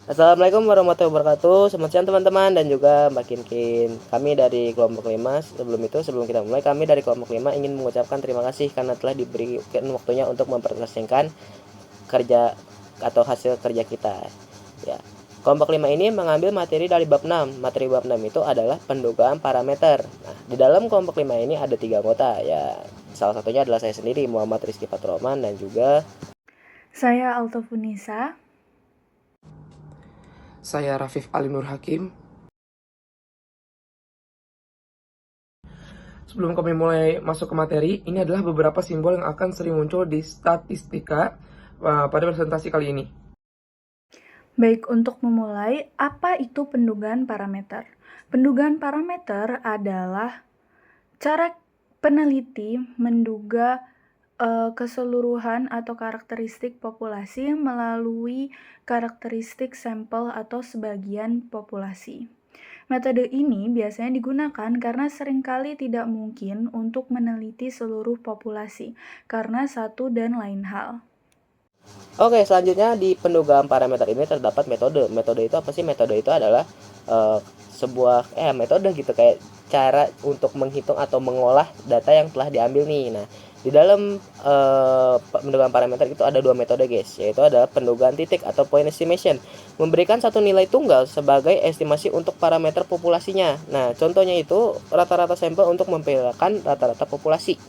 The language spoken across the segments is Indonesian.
Assalamualaikum warahmatullahi wabarakatuh. Selamat siang teman-teman dan juga Mbak Kinkin. Kami dari kelompok 5. Sebelum kita mulai, kami dari kelompok 5 ingin mengucapkan terima kasih karena telah diberikan waktunya untuk mempresentasikan kerja atau hasil kerja kita. Ya. Kelompok 5 ini mengambil materi dari bab 6. Materi bab 6 itu adalah pendugaan parameter. Nah, di dalam kelompok 5 ini ada 3 anggota. Ya, salah satunya adalah saya sendiri, Muhammad Rizky Faturrahman, dan juga Saya Alto Funisa. Saya Rafif Ali Nur Hakim. Sebelum kami mulai masuk ke materi, ini adalah beberapa simbol yang akan sering muncul di statistika pada presentasi kali ini. Baik, untuk memulai, apa itu pendugaan parameter? Pendugaan parameter adalah cara peneliti menduga keseluruhan atau karakteristik populasi melalui karakteristik sampel atau sebagian populasi. Metode ini biasanya digunakan karena seringkali tidak mungkin untuk meneliti seluruh populasi karena satu dan lain hal. Oke, selanjutnya di pendugaan parameter ini terdapat metode. Metode itu apa sih? Metode itu adalah uh, sebuah metode gitu, kayak cara untuk menghitung atau mengolah data yang telah diambil nih. Nah, di dalam pendugaan parameter itu ada dua metode, guys, yaitu adalah pendugaan titik atau point estimation, memberikan satu nilai tunggal sebagai estimasi untuk parameter populasinya. Nah, contohnya itu rata-rata sampel untuk memperkirakan rata-rata populasi.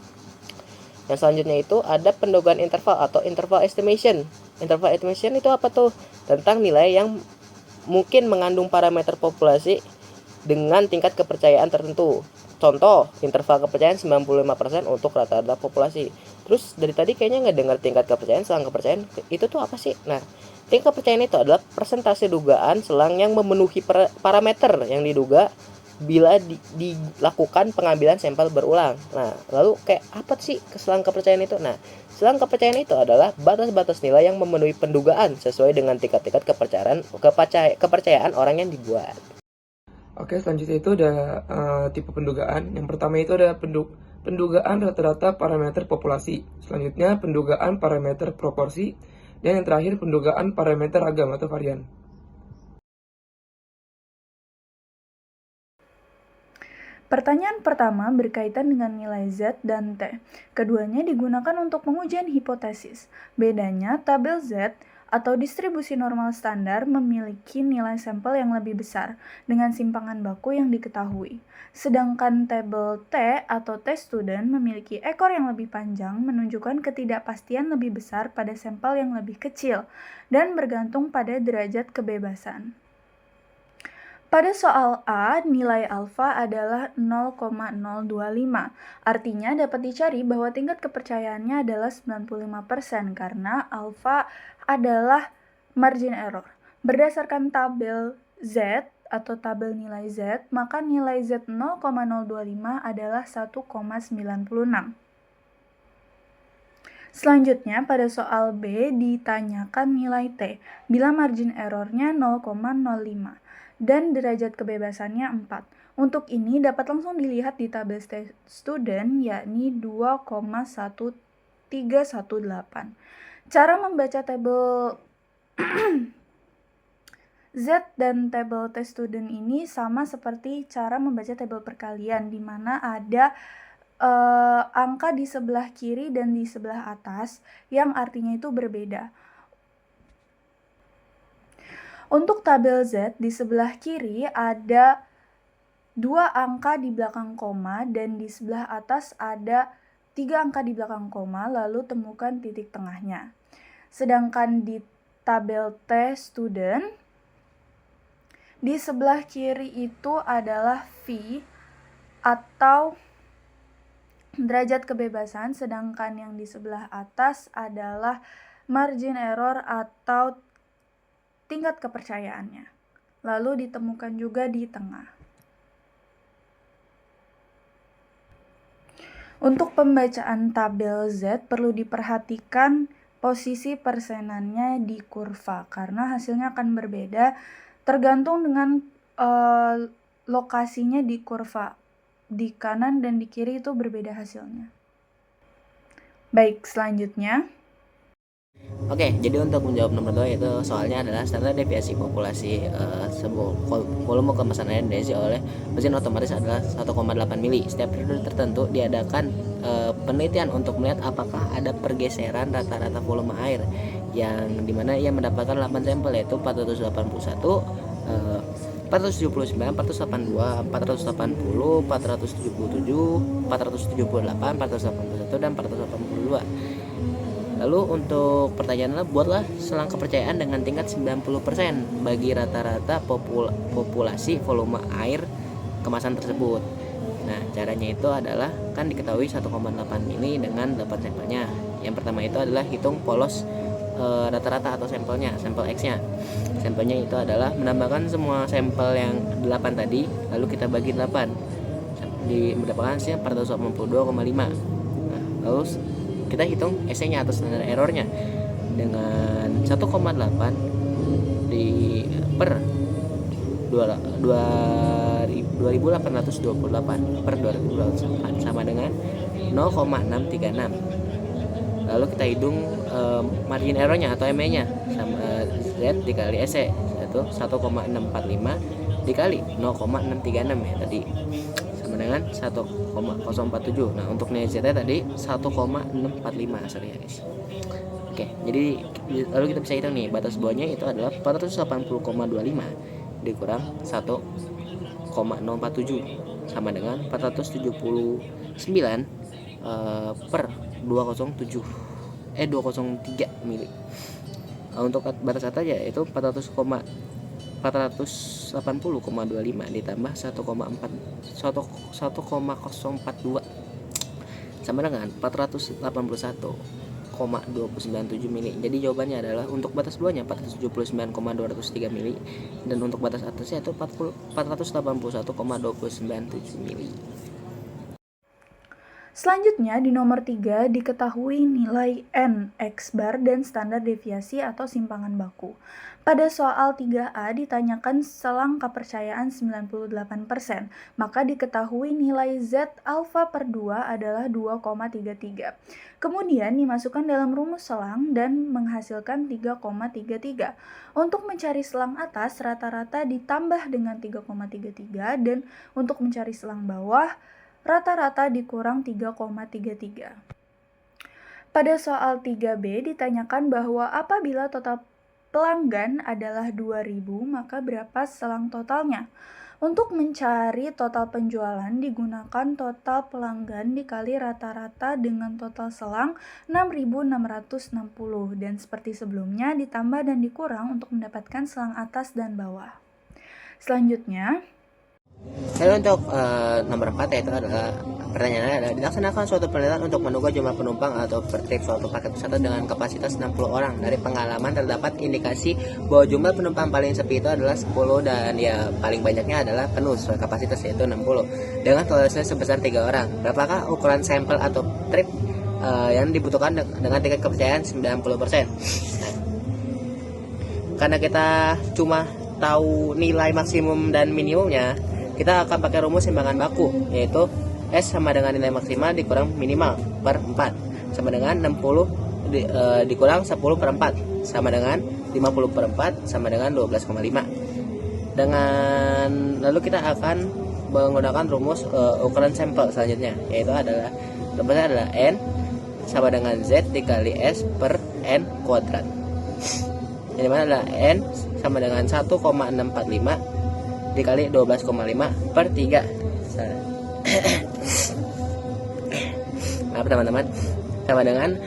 Yang selanjutnya itu ada pendugaan interval atau interval estimation. Interval estimation itu apa tuh? Tentang nilai yang mungkin mengandung parameter populasi dengan tingkat kepercayaan tertentu. Contoh, interval kepercayaan 95% untuk rata-rata populasi. Terus dari tadi kayaknya nggak dengar tingkat kepercayaan, selang kepercayaan. Itu tuh apa sih? Nah, tingkat kepercayaan itu adalah persentase dugaan selang yang memenuhi parameter yang diduga bila dilakukan pengambilan sampel berulang. Nah, lalu kayak apa sih selang kepercayaan itu? Nah, selang kepercayaan itu adalah batas-batas nilai yang memenuhi pendugaan sesuai dengan tingkat-tingkat kepercayaan orang yang dibuat. Oke, selanjutnya itu ada tipe pendugaan. Yang pertama itu ada pendugaan rata-rata parameter populasi. Selanjutnya pendugaan parameter proporsi. Dan yang terakhir pendugaan parameter ragam atau varian. Pertanyaan pertama berkaitan dengan nilai Z dan T. Keduanya digunakan untuk pengujian hipotesis. Bedanya, tabel Z atau distribusi normal standar memiliki nilai sampel yang lebih besar dengan simpangan baku yang diketahui. Sedangkan tabel T atau T-student memiliki ekor yang lebih panjang menunjukkan ketidakpastian lebih besar pada sampel yang lebih kecil dan bergantung pada derajat kebebasan. Pada soal A, nilai alfa adalah 0,025. Artinya dapat dicari bahwa tingkat kepercayaannya adalah 95% karena alfa adalah margin error. Berdasarkan tabel Z atau tabel nilai Z, maka nilai Z 0,025 adalah 1,96. Selanjutnya, pada soal B ditanyakan nilai T bila margin errornya 0,05 dan derajat kebebasannya 4. Untuk ini dapat langsung dilihat di tabel student, yakni 2,1318. Cara membaca tabel Z dan tabel T student ini sama seperti cara membaca tabel perkalian, di mana ada angka di sebelah kiri dan di sebelah atas yang artinya itu berbeda. Untuk tabel Z, di sebelah kiri ada 2 angka di belakang koma dan di sebelah atas ada 3 angka di belakang koma, lalu temukan titik tengahnya. Sedangkan di tabel T student, di sebelah kiri itu adalah V atau derajat kebebasan, sedangkan yang di sebelah atas adalah margin error atau tingkat kepercayaannya. Lalu ditemukan juga di tengah. Untuk pembacaan tabel Z perlu diperhatikan posisi persenannya di kurva karena hasilnya akan berbeda tergantung dengan lokasinya di kurva. Di kanan dan di kiri itu berbeda hasilnya. Baik, selanjutnya. Oke, jadi untuk menjawab nomor 2 itu soalnya adalah standar deviasi populasi sebuah volume kemasan air yang diisi oleh mesin otomatis adalah 1,8 mili. Setiap periode tertentu diadakan penelitian untuk melihat apakah ada pergeseran rata-rata volume air yang dimana ia mendapatkan 8 sampel yaitu 481, 479, 482, 480, 477, 478, 481, dan 482. Lalu untuk pertanyaannya, buatlah selang kepercayaan dengan tingkat 90% bagi rata-rata populasi volume air kemasan tersebut. Nah, caranya itu adalah kan diketahui 1,8 mili dengan 8 sampelnya. Yang pertama itu adalah hitung polos rata-rata atau sampelnya, sampel X-nya. Sampelnya itu adalah menambahkan semua sampel yang 8 tadi, lalu kita bagi 8. Mendapatkan hasilnya 482,5. Nah, lalu kita hitung SE-nya atau standar errornya dengan 1,8 di per 2828 per 2208 sama dengan 0,636. Lalu kita hitung margin errornya atau ME-nya sama Z dikali SE yaitu 1,645 dikali 0,636 ya tadi sama dengan 1,047. Nah, untuk nilai Z tadi 1,645 sorry ya guys. Oke, jadi lalu kita bisa hitung nih batas bawahnya itu adalah 480,25 dikurang 1,047 sama dengan 479 per 203 mili. Untuk batas atas ya itu 480,25 ditambah 1,042 sama dengan 481,297 mili. Jadi jawabannya adalah untuk batas bawahnya 479,203 mili dan untuk batas atasnya itu 481,297 mili. Selanjutnya di nomor 3 diketahui nilai N, X bar, dan standar deviasi atau simpangan baku. Pada soal 3A ditanyakan selang kepercayaan 98%, maka diketahui nilai Z alfa per 2 adalah 2,33. Kemudian dimasukkan dalam rumus selang dan menghasilkan 3,33. Untuk mencari selang atas rata-rata ditambah dengan 3,33 dan untuk mencari selang bawah rata-rata dikurang 3,33. Pada soal 3B ditanyakan bahwa apabila total pelanggan adalah 2.000, maka berapa selang totalnya? Untuk mencari total penjualan digunakan total pelanggan dikali rata-rata dengan total selang 6.660 dan seperti sebelumnya ditambah dan dikurang untuk mendapatkan selang atas dan bawah. Selanjutnya, lalu untuk nomor 4 yaitu adalah pertanyaannya adalah dilaksanakan suatu penelitian untuk menduga jumlah penumpang atau per trip suatu paket wisata dengan kapasitas 60 orang. Dari pengalaman terdapat indikasi bahwa jumlah penumpang paling sepi itu adalah 10 dan ya paling banyaknya adalah penuh sesuai kapasitas yaitu 60 dengan toleransi sebesar 3 orang. Berapakah ukuran sampel atau trip yang dibutuhkan dengan tingkat kepercayaan 90%? Nah, karena kita cuma tahu nilai maksimum dan minimumnya, kita akan pakai rumus simpangan baku yaitu S sama dengan nilai maksimal dikurang minimal per 4 sama dengan 60 dikurang 10 per 4 sama dengan 50 per 4 sama dengan 12,5. Dengan lalu kita akan menggunakan rumus ukuran sampel selanjutnya yaitu adalah rumusnya adalah N sama dengan Z dikali S per N kuadrat. Yang mana adalah N sama dengan 1,645 dikali 12,5 per 3. Maaf teman-teman, sama dengan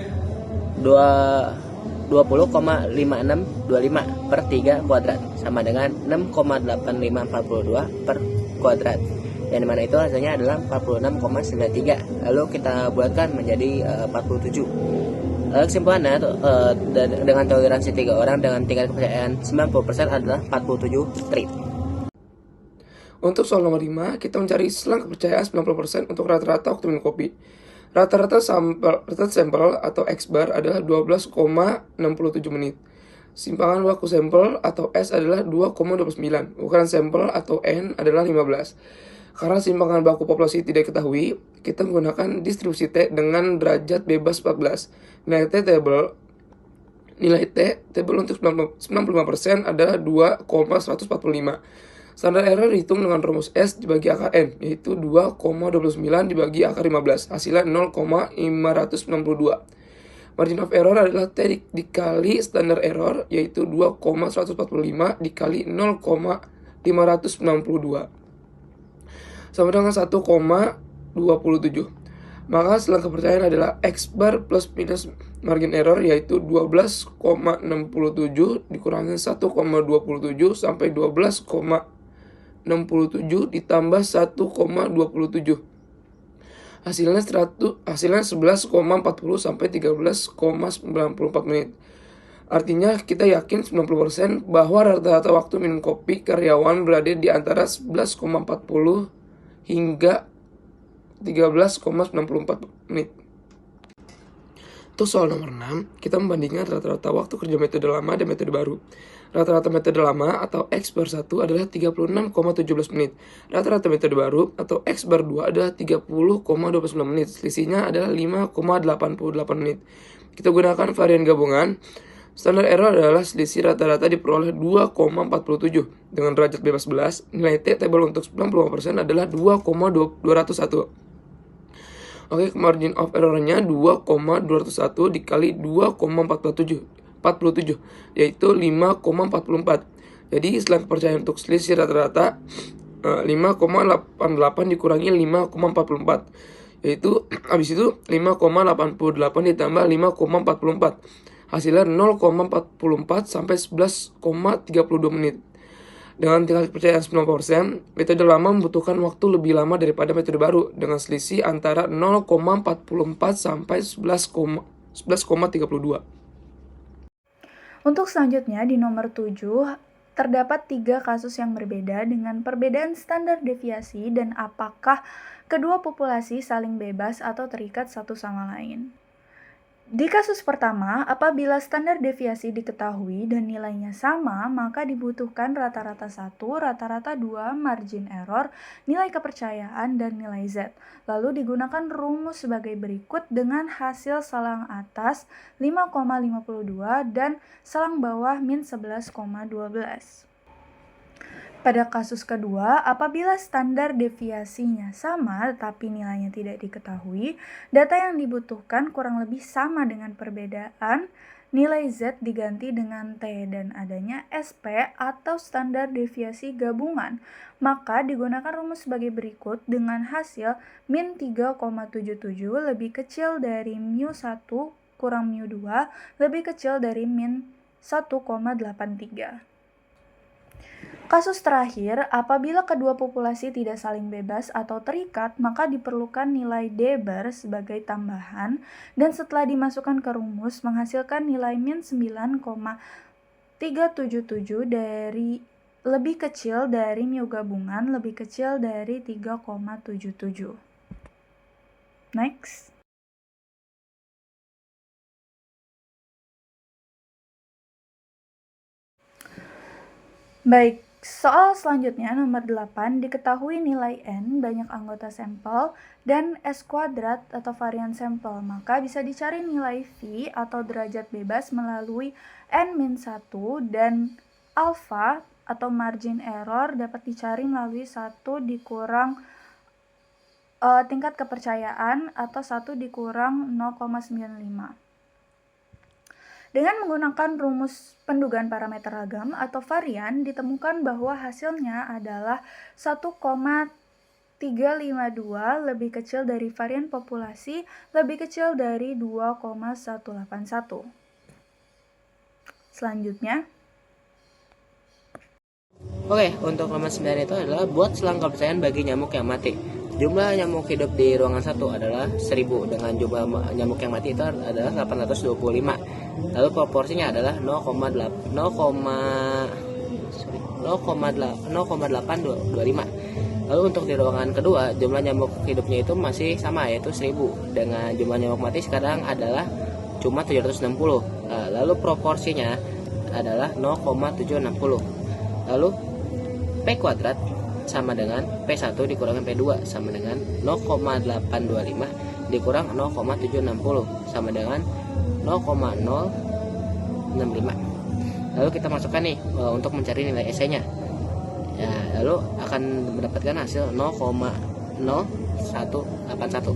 20,5625 per 3 kuadrat sama dengan 6,8542 per kuadrat. Yang dimana itu hasilnya adalah 46,93. Lalu kita buatkan menjadi 47. Kesimpulannya dengan toleransi 3 orang dengan tingkat kepercayaan 90% adalah 47 trip. Untuk soal nomor 5, kita mencari selang kepercayaan 90% untuk rata-rata waktu minum kopi. Rata-rata sampel atau X bar adalah 12,67 menit. Simpangan baku sampel atau S adalah 2,29. Ukuran sampel atau N adalah 15. Karena simpangan baku populasi tidak diketahui, kita menggunakan distribusi T dengan derajat bebas 14. Nilai T table Nilai T, tabel untuk 95% adalah 2,145. Standar error dihitung dengan rumus S dibagi akar N, yaitu 2,29 dibagi akar 15, hasilnya 0,592. Margin of error adalah T dikali standar error, yaitu 2,145 dikali 0,592. Sama dengan 1,27. Maka selang kepercayaan adalah X bar plus minus margin error, yaitu 12,67 dikurangi 1,27 sampai 12,67 ditambah 1,27. Hasilnya 11,40 sampai 13,94 menit. Artinya kita yakin 90% bahwa rata-rata waktu minum kopi karyawan berada di antara 11,40 hingga 13,94 menit. Untuk soal nomor 6, kita membandingkan rata-rata waktu kerja metode lama dan metode baru. Rata-rata metode lama atau X bar 1 adalah 36,17 menit. Rata-rata metode baru atau X bar 2 adalah 30,29 menit. Selisihnya adalah 5,88 menit. Kita gunakan varian gabungan. Standar error adalah selisih rata-rata diperoleh 2,47. Dengan derajat bebas 11, nilai T tabel untuk 95% adalah 2,201. Oke, margin of error-nya 2,201 dikali 2,47, yaitu 5,44. Jadi selang kepercayaan untuk selisih rata-rata 5,88 dikurangi 5,44, yaitu habis itu 5,88 ditambah 5,44. Hasilnya 0,44 sampai 11,32 menit. Dengan tingkat kepercayaan 90%, metode lama membutuhkan waktu lebih lama daripada metode baru dengan selisih antara 0,44 sampai 11,32. Untuk selanjutnya di nomor 7, terdapat 3 kasus yang berbeda dengan perbedaan standar deviasi dan apakah kedua populasi saling bebas atau terikat satu sama lain. Di kasus pertama, apabila standar deviasi diketahui dan nilainya sama, maka dibutuhkan rata-rata 1, rata-rata 2, margin error, nilai kepercayaan, dan nilai Z. Lalu digunakan rumus sebagai berikut dengan hasil selang atas 5,52 dan selang bawah min 11,12. Pada kasus kedua, apabila standar deviasinya sama tetapi nilainya tidak diketahui, data yang dibutuhkan kurang lebih sama dengan perbedaan, nilai Z diganti dengan T dan adanya SP atau standar deviasi gabungan, maka digunakan rumus sebagai berikut dengan hasil min 3,77 lebih kecil dari mu1 kurang mu2 lebih kecil dari min 1,83. Kasus terakhir, apabila kedua populasi tidak saling bebas atau terikat, maka diperlukan nilai D bar sebagai tambahan dan setelah dimasukkan ke rumus menghasilkan nilai min 9,377 dari lebih kecil dari mu gabungan lebih kecil dari 3,77. Next. Baik. Soal selanjutnya nomor 8, diketahui nilai N banyak anggota sampel dan S kuadrat atau varian sampel, maka bisa dicari nilai V atau derajat bebas melalui N-1 dan alpha atau margin error dapat dicari melalui 1 dikurang tingkat kepercayaan atau 1 dikurang 0,95. Dengan menggunakan rumus pendugaan parameter ragam atau varian, ditemukan bahwa hasilnya adalah 1,352 lebih kecil dari varian populasi lebih kecil dari 2,181. Selanjutnya. Oke, untuk nomor 9 itu adalah buat selang kepercayaan bagi nyamuk yang mati. Jumlah nyamuk hidup di ruangan 1 adalah 1000 dengan jumlah nyamuk yang mati itu adalah 825. Lalu proporsinya adalah 0,825. Lalu untuk di ruangan kedua, jumlah nyamuk hidupnya itu masih sama, yaitu 1000 dengan jumlah nyamuk mati sekarang adalah cuma 760. Lalu proporsinya adalah 0,760. Lalu P kuadrat sama dengan P1 dikurangi P2 sama dengan 0,825 dikurang 0,760 sama dengan 0,0 Lalu kita masukkan nih untuk mencari nilai SE-nya. Ya, lalu akan mendapatkan hasil 0,0181.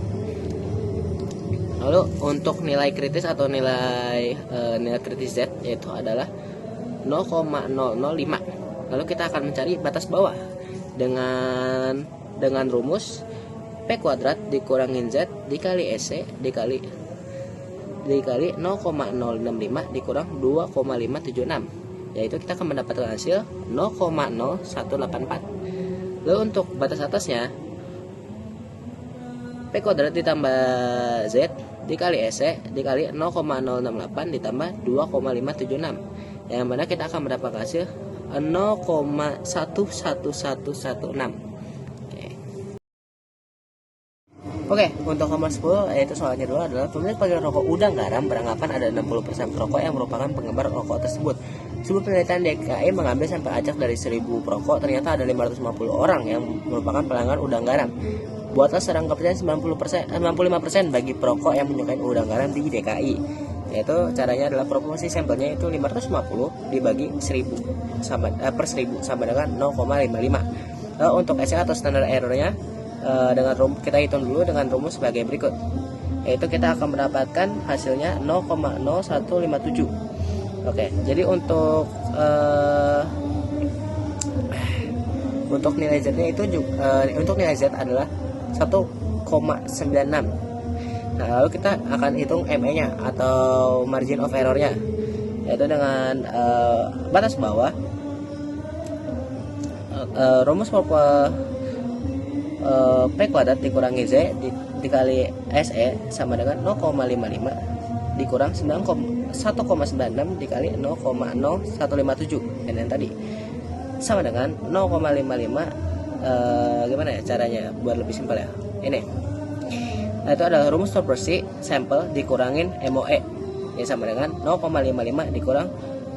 Lalu untuk nilai kritis atau nilai kritis Z yaitu adalah 0,005. Lalu kita akan mencari batas bawah dengan rumus P kuadrat dikurangin Z dikali SE dikali 0,065 dikurang 2,576, yaitu kita akan mendapatkan hasil 0,0184. Lalu untuk batas atasnya P kuadrat ditambah Z dikali SE dikali 0,068 ditambah 2,576, yang mana kita akan mendapatkan hasil 0,11116. Oke, untuk nomor 10 yaitu soalnya dulu adalah pemilik pakai rokok udang garam beranggapan ada 60% perokok yang merupakan penggemar rokok tersebut. Sebuah penelitian DKI mengambil sampel acak dari 1000 perokok, ternyata ada 550 orang yang merupakan pelanggan udang garam. Buatlah serangkap persen 95% bagi perokok yang menyukai udang garam di DKI. Yaitu caranya adalah proporsi sampelnya itu 550 dibagi 1000 per 1000 sama dengan 0,55. Untuk SE atau standar errornya kita hitung dulu dengan rumus sebagai berikut, yaitu kita akan mendapatkan hasilnya 0,0157. Oke, jadi untuk nilai Z-nya itu juga, untuk nilai Z adalah 1,96. Nah, lalu kita akan hitung ME-nya atau margin of error-nya, yaitu dengan batas bawah rumus P kuadrat dikurangi Z dikali SE sama dengan 0,55 dikurang 1,96 dikali 0,0157 yang tadi sama dengan 0,55. Gimana ya caranya buat lebih simpel ya, ini. Nah, itu adalah rumus proporsi sampel dikurangin MOE yang sama dengan 0,55 dikurang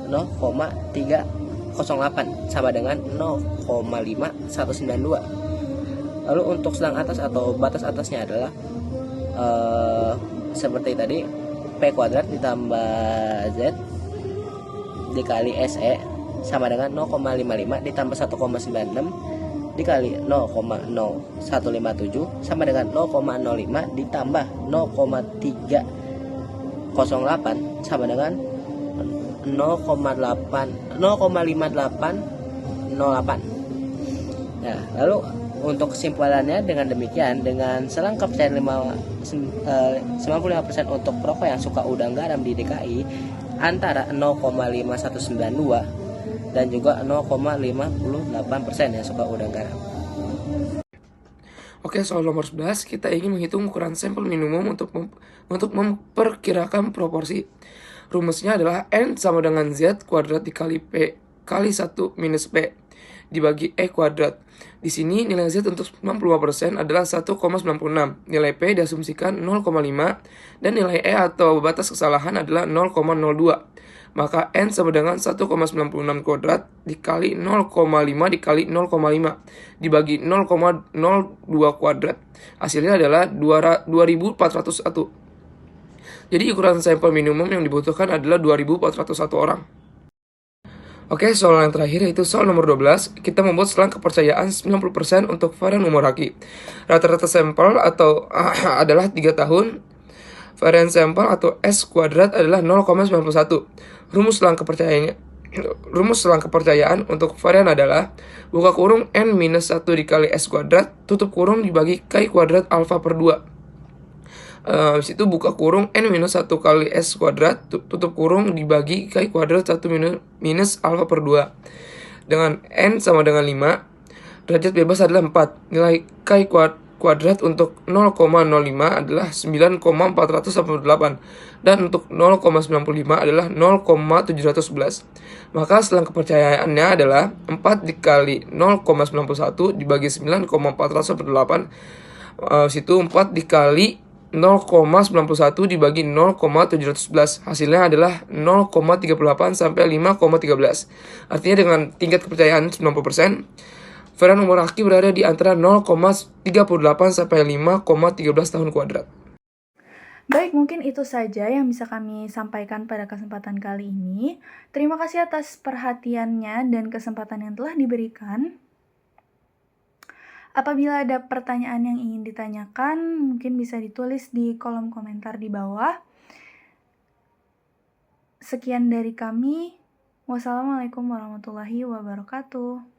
0,308 sama dengan 0,5192. Lalu untuk selang atas atau batas atasnya adalah seperti tadi, P kuadrat ditambah Z dikali SE sama dengan 0,55 ditambah 1,96 dikali 0,0157 sama dengan 0,05 ditambah 0,308 sama dengan 0,5808. Nah, lalu untuk kesimpulannya dengan demikian, dengan selang kepercayaan 95% untuk perokok yang suka udang garam di DKI antara 0,5192 dan juga 0,58% yang suka udang garam. Oke, soal nomor 11, kita ingin menghitung ukuran sampel minimum untuk memperkirakan proporsi. Rumusnya adalah N sama dengan Z kuadrat dikali P kali 1 minus P dibagi E kuadrat. Di sini nilai Z untuk 95% adalah 1,96. Nilai P diasumsikan 0,5 dan nilai E atau batas kesalahan adalah 0,02. Maka N sama dengan 1,96 kuadrat dikali 0,5 dikali 0,5 dibagi 0,02 kuadrat. Hasilnya adalah 2401. Jadi ukuran sampel minimum yang dibutuhkan adalah 2401 orang. Oke, soal yang terakhir yaitu soal nomor 12. Kita membuat selang kepercayaan 90% untuk varian umur laki. Rata-rata sampel atau adalah 3 tahun. Varian sampel atau S kuadrat adalah 0,91. Rumus selang kepercayaan untuk varian adalah buka kurung N minus 1 dikali S kuadrat tutup kurung dibagi K kuadrat alfa per 2. Habis itu buka kurung N minus 1 kali S kuadrat tutup kurung dibagi K kuadrat 1 minus alfa per 2. Dengan N sama dengan 5, derajat bebas adalah 4. Nilai K kuadrat untuk 0,05 adalah 9,488 dan untuk 0,95 adalah 0,711. Maka selang kepercayaannya adalah 4 dikali 0,91 dibagi 9,488. Situ 4 dikali 0,91 dibagi 0,711. Hasilnya adalah 0,38 sampai 5,13. Artinya dengan tingkat kepercayaan 90%, varian umur laki berada di antara 0,38 sampai 5,13 tahun kuadrat. Baik, mungkin itu saja yang bisa kami sampaikan pada kesempatan kali ini. Terima kasih atas perhatiannya dan kesempatan yang telah diberikan. Apabila ada pertanyaan yang ingin ditanyakan, mungkin bisa ditulis di kolom komentar di bawah. Sekian dari kami. Wassalamualaikum warahmatullahi wabarakatuh.